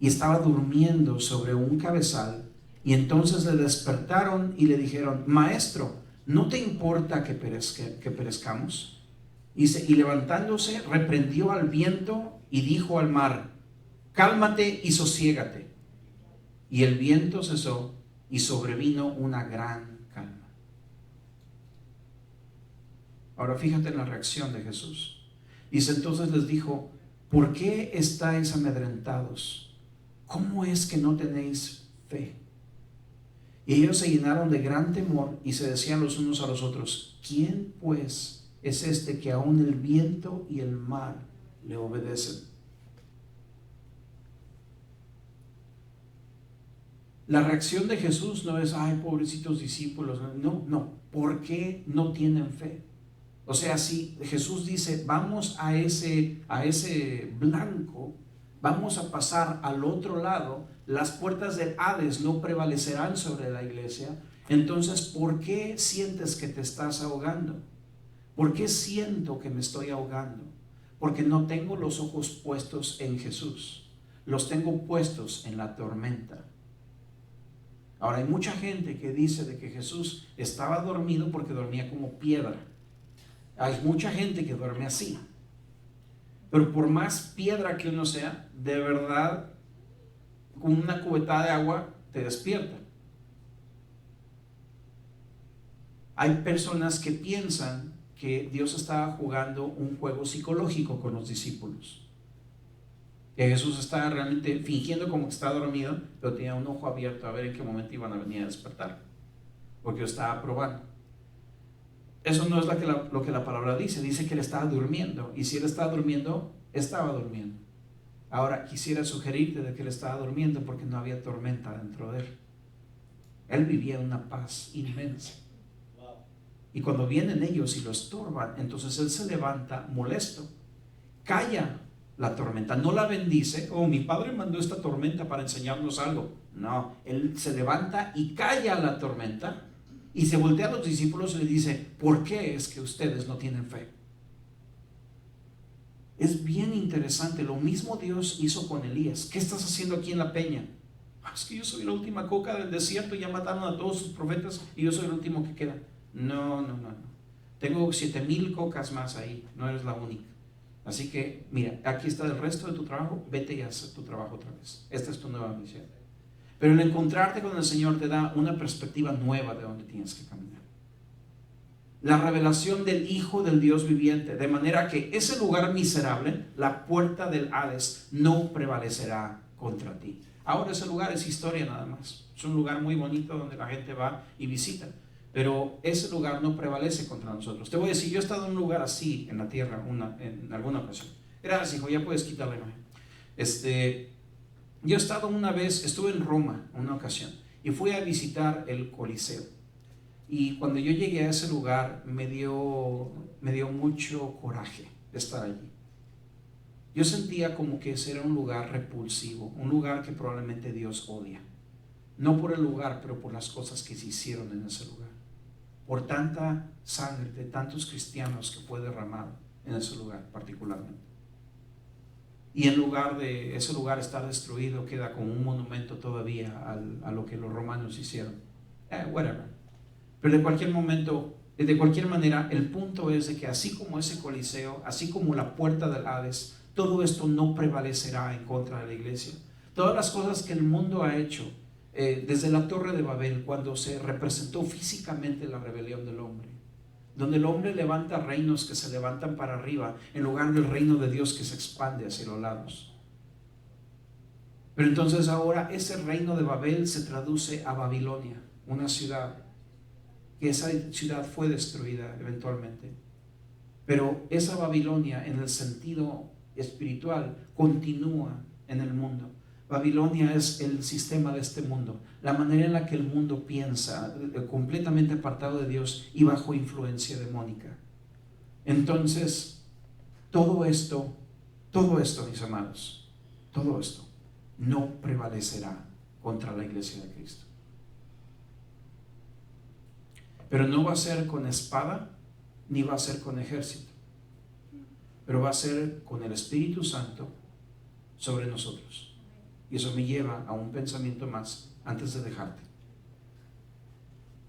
y estaba durmiendo sobre un cabezal. Y entonces le despertaron y le dijeron, Maestro, ¿no te importa que perezcamos? Dice, y levantándose reprendió al viento y dijo al mar, cálmate y sosiégate. Y el viento cesó y sobrevino una gran calma. Ahora fíjate en la reacción de Jesús. Dice, entonces les dijo, ¿por qué estáis amedrentados? ¿Cómo es que no tenéis fe? Y ellos se llenaron de gran temor y se decían los unos a los otros, ¿quién pues es este que aún el viento y el mar le obedecen? La reacción de Jesús no es, ay, pobrecitos discípulos. No, ¿por qué no tienen fe? O sea, si Jesús dice, vamos a ese blanco, vamos a pasar al otro lado, las puertas del Hades no prevalecerán sobre la iglesia. Entonces, ¿por qué sientes que te estás ahogando? ¿Por qué siento que me estoy ahogando? Porque no tengo los ojos puestos en Jesús, los tengo puestos en la tormenta. Ahora, hay mucha gente que dice de que Jesús estaba dormido porque dormía como piedra. Hay mucha gente que duerme así. Pero por más piedra que uno sea, de verdad, con una cubetada de agua te despierta. Hay personas que piensan que Dios estaba jugando un juego psicológico con los discípulos. Que Jesús estaba realmente fingiendo como que estaba dormido, pero tenía un ojo abierto a ver en qué momento iban a venir a despertar. Porque lo estaba probando. Eso no es lo que la palabra dice. Dice que él estaba durmiendo. Y si él estaba durmiendo, estaba durmiendo. Ahora quisiera sugerirte de que él estaba durmiendo porque no había tormenta dentro de él. Él vivía en una paz inmensa. Y cuando vienen ellos y lo estorban, entonces él se levanta molesto. Calla la tormenta. No la bendice. Oh, mi padre mandó esta tormenta para enseñarnos algo. No, él se levanta y calla la tormenta. Y se voltea a los discípulos y le dice, ¿por qué es que ustedes no tienen fe? Es bien interesante. Lo mismo Dios hizo con Elías. ¿Qué estás haciendo aquí en la peña? Es que yo soy la última coca del desierto, ya mataron a todos sus profetas y yo soy el último que queda. No. Tengo 7,000 cocas más ahí, no eres la única. Así que, mira, aquí está el resto de tu trabajo, vete y haz tu trabajo otra vez. Esta es tu nueva misión. Pero el encontrarte con el Señor te da una perspectiva nueva de donde tienes que caminar. La revelación del Hijo del Dios viviente, de manera que ese lugar miserable, la puerta del Hades, no prevalecerá contra ti. Ahora ese lugar es historia nada más. Es un lugar muy bonito donde la gente va y visita. Pero ese lugar no prevalece contra nosotros. Te voy a decir, yo he estado en un lugar así en la tierra en alguna ocasión. Gracias, hijo, ya puedes quitarle. Yo he estado una vez, estuve en Roma una ocasión y fui a visitar el Coliseo. Y cuando yo llegué a ese lugar me dio mucho coraje de estar allí. Yo sentía como que ese era un lugar repulsivo, un lugar que probablemente Dios odia. No por el lugar, pero por las cosas que se hicieron en ese lugar. Por tanta sangre de tantos cristianos que fue derramado en ese lugar particularmente. Y en lugar de ese lugar estar destruido, queda como un monumento todavía a lo que los romanos hicieron. Whatever. Pero de cualquier manera, el punto es de que así como ese Coliseo, así como la puerta del Hades, todo esto no prevalecerá en contra de la iglesia. Todas las cosas que el mundo ha hecho, desde la Torre de Babel, cuando se representó físicamente la rebelión del hombre, donde el hombre levanta reinos que se levantan para arriba en lugar del reino de Dios que se expande hacia los lados. Pero entonces ahora ese reino de Babel se traduce a Babilonia, una ciudad, que esa ciudad fue destruida eventualmente. Pero esa Babilonia en el sentido espiritual continúa en el mundo. Babilonia es el sistema de este mundo, la manera en la que el mundo piensa, completamente apartado de Dios y bajo influencia demónica. Entonces, todo esto, mis amados, todo esto no prevalecerá contra la iglesia de Cristo. Pero no va a ser con espada, ni va a ser con ejército, pero va a ser con el Espíritu Santo sobre nosotros. Y eso me lleva a un pensamiento más antes de dejarte.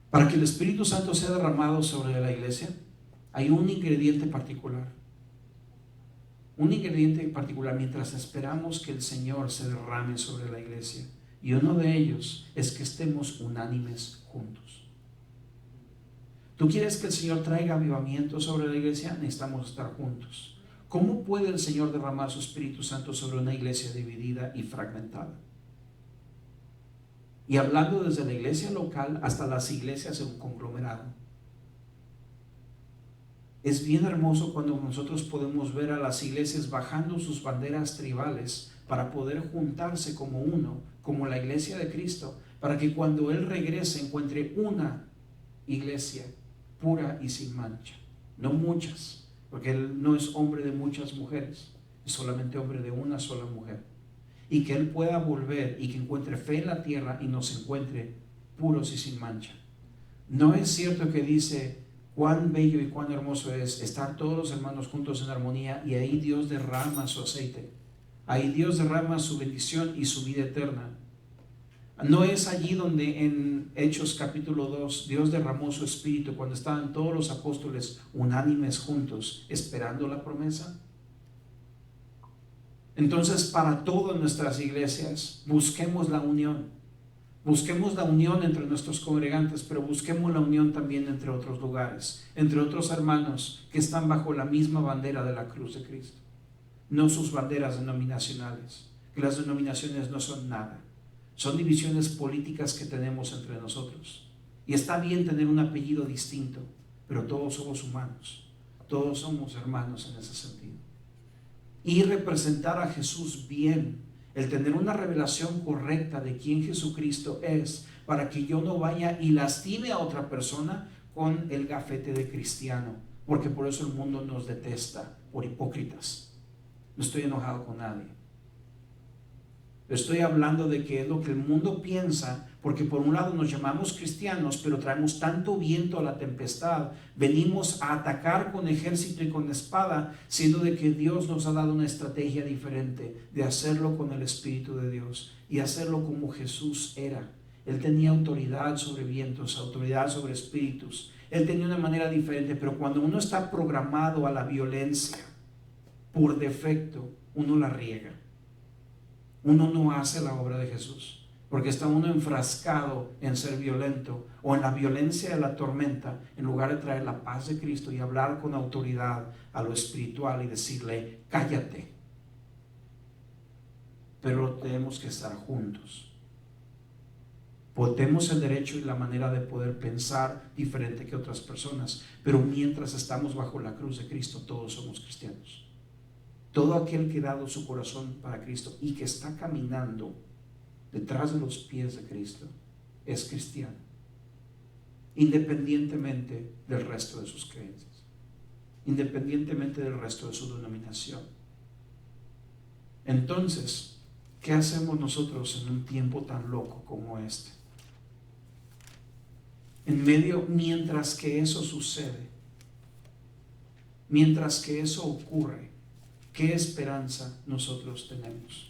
Para que el Espíritu Santo sea derramado sobre la iglesia, hay un ingrediente particular. Un ingrediente particular mientras esperamos que el Señor se derrame sobre la iglesia. Y uno de ellos es que estemos unánimes juntos. ¿Tú quieres que el Señor traiga avivamiento sobre la iglesia? Necesitamos estar juntos. ¿Cómo puede el Señor derramar su Espíritu Santo sobre una iglesia dividida y fragmentada? Y hablando desde la iglesia local hasta las iglesias en un conglomerado. Es bien hermoso cuando nosotros podemos ver a las iglesias bajando sus banderas tribales para poder juntarse como uno, como la iglesia de Cristo, para que cuando Él regrese encuentre una iglesia pura y sin mancha, no muchas. Porque Él no es hombre de muchas mujeres, es solamente hombre de una sola mujer. Y que Él pueda volver y que encuentre fe en la tierra y nos encuentre puros y sin mancha. No es cierto que dice cuán bello y cuán hermoso es estar todos los hermanos juntos en armonía y ahí Dios derrama su aceite. Ahí Dios derrama su bendición y su vida eterna. No es allí donde en Hechos capítulo 2 Dios derramó su espíritu cuando estaban todos los apóstoles unánimes juntos esperando la promesa. Entonces, para todas nuestras iglesias busquemos la unión. Busquemos la unión entre nuestros congregantes, pero busquemos la unión también entre otros lugares, entre otros hermanos que están bajo la misma bandera de la cruz de Cristo. No sus banderas denominacionales, que las denominaciones no son nada. Son divisiones políticas que tenemos entre nosotros. Y está bien tener un apellido distinto, pero todos somos humanos. Todos somos hermanos en ese sentido. Y representar a Jesús bien, el tener una revelación correcta de quién Jesucristo es, para que yo no vaya y lastime a otra persona con el gafete de cristiano, porque por eso el mundo nos detesta, por hipócritas. No estoy enojado con nadie. Estoy hablando de que es lo que el mundo piensa Porque por un lado nos llamamos cristianos, pero traemos tanto viento a la tempestad. Venimos a atacar con ejército y con espada, siendo de que Dios nos ha dado una estrategia diferente de hacerlo con el Espíritu de Dios y hacerlo como Jesús era. Él tenía autoridad sobre vientos, autoridad sobre espíritus. Él tenía una manera diferente, pero cuando uno está programado a la violencia, por defecto, uno la riega. Uno no hace la obra de Jesús. Porque está uno enfrascado en ser violento o en la violencia de la tormenta, en lugar de traer la paz de Cristo y hablar con autoridad a lo espiritual y decirle, cállate. Pero tenemos que estar juntos. Tenemos el derecho y la manera de poder pensar diferente que otras personas, pero mientras estamos bajo la cruz de Cristo, todos somos cristianos. Todo aquel que ha dado su corazón para Cristo y que está caminando detrás de los pies de Cristo es cristiano, independientemente del resto de sus creencias, independientemente del resto de su denominación. Entonces, ¿qué hacemos nosotros en un tiempo tan loco como este? En medio, mientras que eso sucede, mientras que eso ocurre, ¿qué esperanza nosotros tenemos?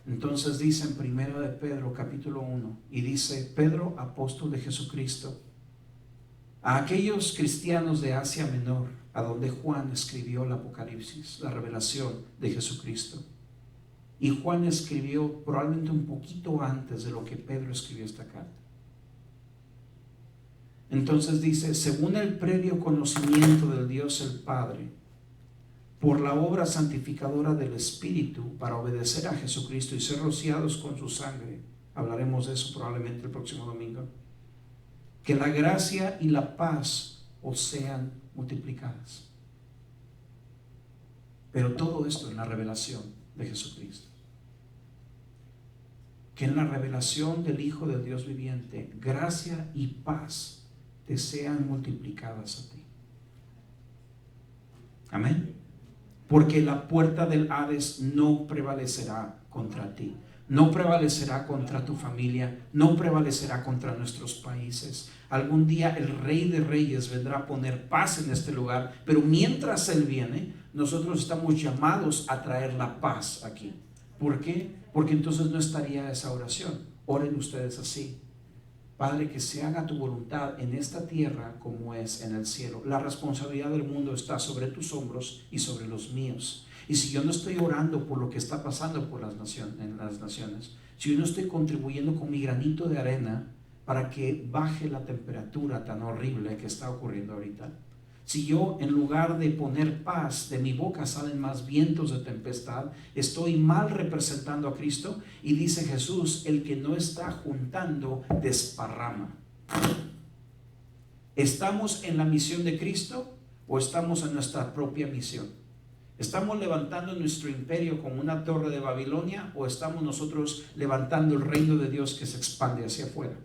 Entonces dice en 1 de Pedro capítulo 1, y dice: Pedro, apóstol de Jesucristo, a aquellos cristianos de Asia Menor, a donde Juan escribió el Apocalipsis, la revelación de Jesucristo. Y Juan escribió probablemente un poquito antes de lo que Pedro escribió esta carta. Entonces dice: según el previo conocimiento del Dios el Padre, por la obra santificadora del Espíritu, para obedecer a Jesucristo y ser rociados con su sangre. Hablaremos de eso probablemente el próximo domingo. Que la gracia y la paz os sean multiplicadas. Pero todo esto en la revelación de Jesucristo. Que en la revelación del Hijo del Dios viviente, gracia y paz te sean multiplicadas a ti. Amén. Porque la puerta del Hades no prevalecerá contra ti, no prevalecerá contra tu familia, no prevalecerá contra nuestros países. Algún día el Rey de Reyes vendrá a poner paz en este lugar, pero mientras Él viene, nosotros estamos llamados a traer la paz aquí. ¿Por qué? Porque entonces no estaría esa oración. Oren ustedes así: Padre, que se haga tu voluntad en esta tierra como es en el cielo. La responsabilidad del mundo está sobre tus hombros y sobre los míos. Y si yo no estoy orando por lo que está pasando por en las naciones, si yo no estoy contribuyendo con mi granito de arena para que baje la temperatura tan horrible que está ocurriendo ahorita, si yo, en lugar de poner paz, de mi boca salen más vientos de tempestad, estoy mal representando a Cristo. Y dice Jesús: el que no está juntando, desparrama. ¿Estamos en la misión de Cristo o estamos en nuestra propia misión? ¿Estamos levantando nuestro imperio como una torre de Babilonia o estamos nosotros levantando el reino de Dios que se expande hacia afuera?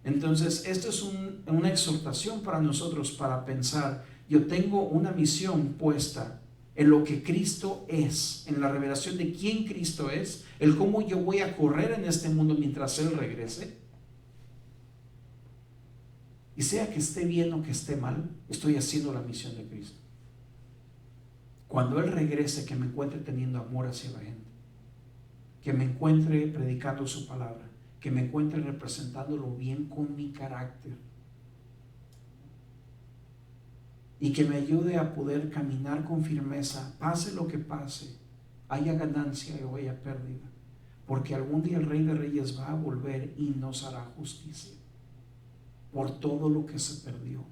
Entonces, esto es una exhortación para nosotros para pensar: yo tengo una misión puesta en lo que Cristo es, en la revelación de quién Cristo es, el cómo yo voy a correr en este mundo mientras Él regrese. Y sea que esté bien o que esté mal, estoy haciendo la misión de Cristo. Cuando Él regrese, que me encuentre teniendo amor hacia la gente, que me encuentre predicando su palabra, que me encuentre representándolo bien con mi carácter y que me ayude a poder caminar con firmeza, pase lo que pase, haya ganancia o haya pérdida, porque algún día el Rey de Reyes va a volver y nos hará justicia por todo lo que se perdió.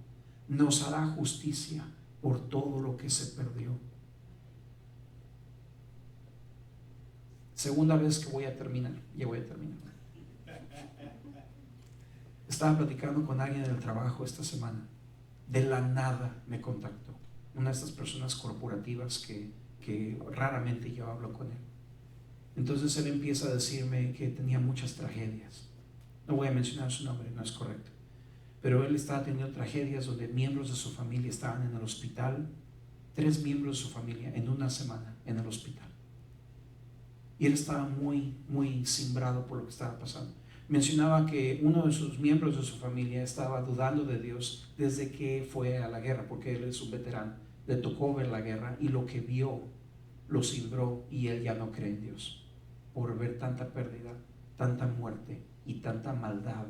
Nos hará justicia por todo lo que se perdió. Segunda vez que voy a terminar, ya voy a terminar. Estaba platicando con alguien en el trabajo esta semana. De la nada me contactó una de estas personas corporativas que raramente yo hablo con él. Entonces él empieza a decirme que tenía muchas tragedias. No voy a mencionar su nombre, no es correcto, pero él estaba teniendo tragedias donde miembros de su familia estaban en el hospital. 3 miembros de su familia en una semana en el hospital. Y él estaba muy, muy cimbrado por lo que estaba pasando. Mencionaba que uno de sus miembros de su familia estaba dudando de Dios desde que fue a la guerra, porque él es un veterano. Le tocó ver la guerra y lo que vio lo cimbró y él ya no cree en Dios por ver tanta pérdida, tanta muerte y tanta maldad.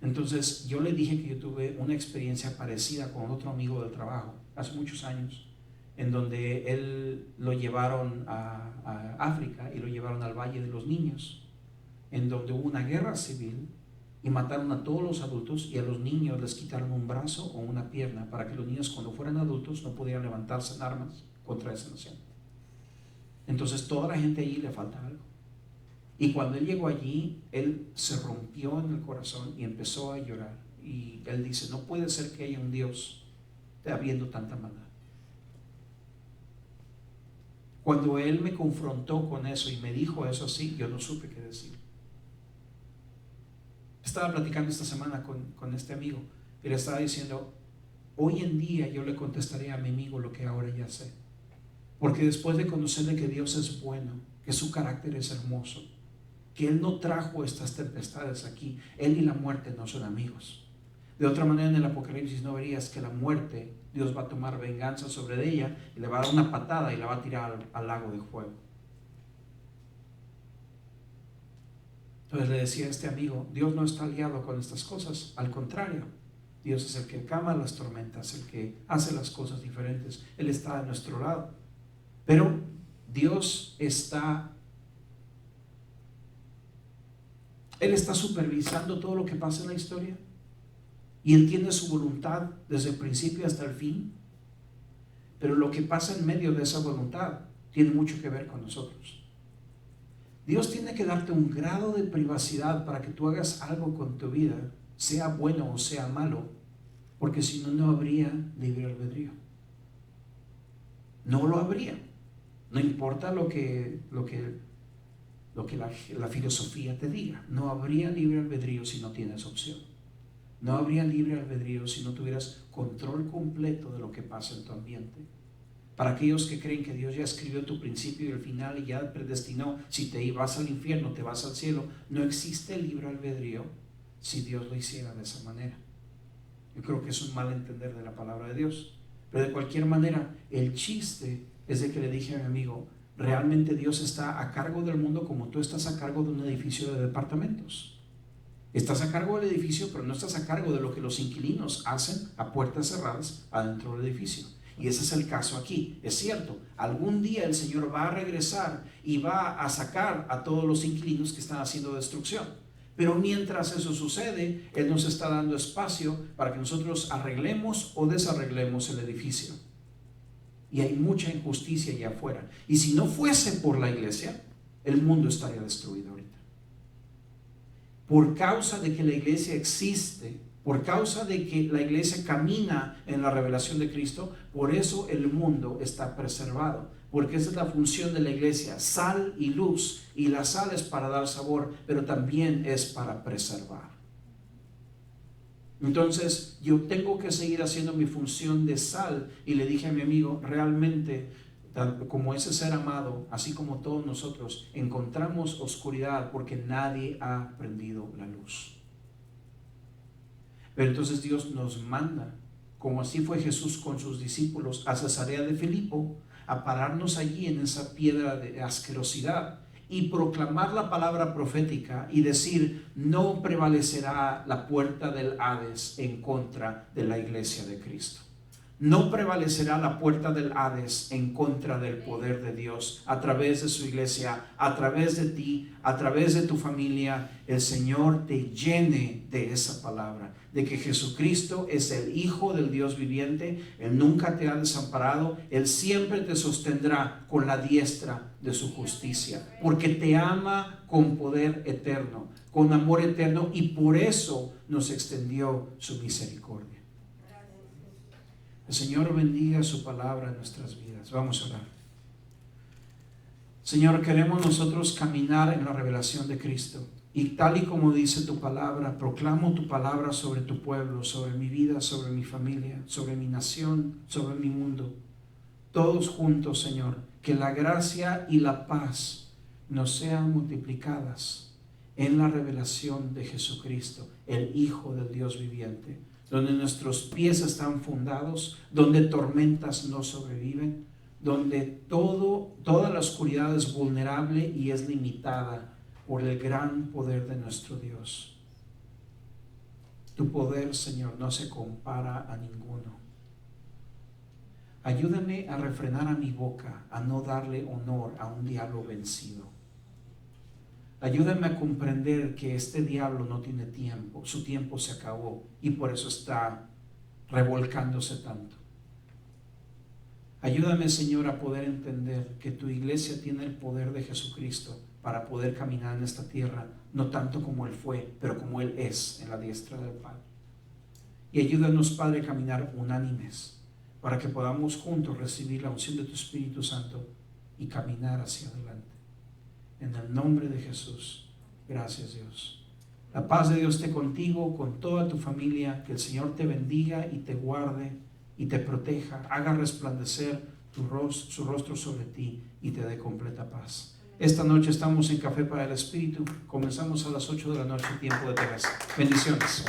Entonces yo le dije que yo tuve una experiencia parecida con otro amigo del trabajo hace muchos años, en donde él lo llevaron a África y lo llevaron al Valle de los Niños, en donde hubo una guerra civil y mataron a todos los adultos y a los niños les quitaron un brazo o una pierna para que los niños cuando fueran adultos no pudieran levantarse en armas contra esa nación. Entonces toda la gente allí le falta algo. Y cuando él llegó allí, él se rompió en el corazón y empezó a llorar. Y él dice, no puede ser que haya un Dios habiendo tanta maldad. Cuando él me confrontó con eso y me dijo eso así, yo no supe qué decir. Estaba platicando esta semana con este amigo y le estaba diciendo, hoy en día yo le contestaré a mi amigo lo que ahora ya sé. Porque después de conocerle que Dios es bueno, que su carácter es hermoso, que Él no trajo estas tempestades aquí, Él y la muerte no son amigos. De otra manera, en el Apocalipsis no verías que la muerte, Dios va a tomar venganza sobre ella y le va a dar una patada y la va a tirar al lago de fuego. Entonces le decía a este amigo, Dios no está aliado con estas cosas, al contrario, Dios es el que calma las tormentas, el que hace las cosas diferentes, Él está a nuestro lado. Pero Dios está supervisando todo lo que pasa en la historia y Él tiene su voluntad desde el principio hasta el fin, pero lo que pasa en medio de esa voluntad tiene mucho que ver con nosotros. Dios tiene que darte un grado de privacidad para que tú hagas algo con tu vida, sea bueno o sea malo, porque si no, no habría libre albedrío. No lo habría. No importa lo que la filosofía te diga. No habría libre albedrío si no tienes opción. No habría libre albedrío si no tuvieras control completo de lo que pasa en tu ambiente. Para aquellos que creen que Dios ya escribió tu principio y el final y ya predestinó, si te vas al infierno, te vas al cielo, no existe libre albedrío si Dios lo hiciera de esa manera. Yo creo que es un mal entender de la palabra de Dios. Pero de cualquier manera, el chiste es de que le dije a mi amigo, realmente Dios está a cargo del mundo como tú estás a cargo de un edificio de departamentos. Estás a cargo del edificio, pero no estás a cargo de lo que los inquilinos hacen a puertas cerradas adentro del edificio. Y ese es el caso aquí. Es cierto, algún día el Señor va a regresar y va a sacar a todos los inquilinos que están haciendo destrucción. Pero mientras eso sucede, Él nos está dando espacio para que nosotros arreglemos o desarreglemos el edificio. Y hay mucha injusticia allá afuera. Y si no fuese por la iglesia, el mundo estaría destruido ahorita. Por causa de que la iglesia existe, por causa de que la iglesia camina en la revelación de Cristo, por eso el mundo está preservado. Porque esa es la función de la iglesia, sal y luz. Y la sal es para dar sabor, pero también es para preservar. Entonces yo tengo que seguir haciendo mi función de sal. Y le dije a mi amigo, realmente como ese ser amado, así como todos nosotros, encontramos oscuridad porque nadie ha prendido la luz. Pero entonces Dios nos manda, como así fue Jesús con sus discípulos, a Cesarea de Filipo, a pararnos allí en esa piedra de asquerosidad y proclamar la palabra profética y decir, no prevalecerá la puerta del Hades en contra de la iglesia de Cristo. No prevalecerá la puerta del Hades en contra del poder de Dios a través de su iglesia, a través de ti, a través de tu familia. El Señor te llene de esa palabra, de que Jesucristo es el Hijo del Dios viviente. Él nunca te ha desamparado. Él siempre te sostendrá con la diestra de su justicia, porque te ama con poder eterno, con amor eterno, y por eso nos extendió su misericordia. El Señor bendiga su palabra en nuestras vidas. Vamos a orar. Señor, queremos nosotros caminar en la revelación de Cristo. Y tal y como dice tu palabra, proclamo tu palabra sobre tu pueblo, sobre mi vida, sobre mi familia, sobre mi nación, sobre mi mundo. todos juntos, Señor, que la gracia y la paz nos sean multiplicadas en la revelación de Jesucristo, el Hijo del Dios viviente, donde nuestros pies están fundados, donde tormentas no sobreviven, donde toda la oscuridad es vulnerable y es limitada por el gran poder de nuestro Dios. Tu poder, Señor, no se compara a ninguno. Ayúdame a refrenar a mi boca, a no darle honor a un diablo vencido. Ayúdame a comprender que este diablo no tiene tiempo, su tiempo se acabó y por eso está revolcándose tanto. Ayúdame, Señor, a poder entender que tu iglesia tiene el poder de Jesucristo para poder caminar en esta tierra, no tanto como Él fue, pero como Él es en la diestra del Padre. Y ayúdanos, Padre, a caminar unánimes para que podamos juntos recibir la unción de tu Espíritu Santo y caminar hacia adelante. En el nombre de Jesús, gracias Dios. La paz de Dios esté contigo, con toda tu familia, que el Señor te bendiga y te guarde y te proteja, haga resplandecer su rostro sobre ti y te dé completa paz. Esta noche estamos en Café para el Espíritu, comenzamos a las 8 de la noche, tiempo de Teresa. Bendiciones.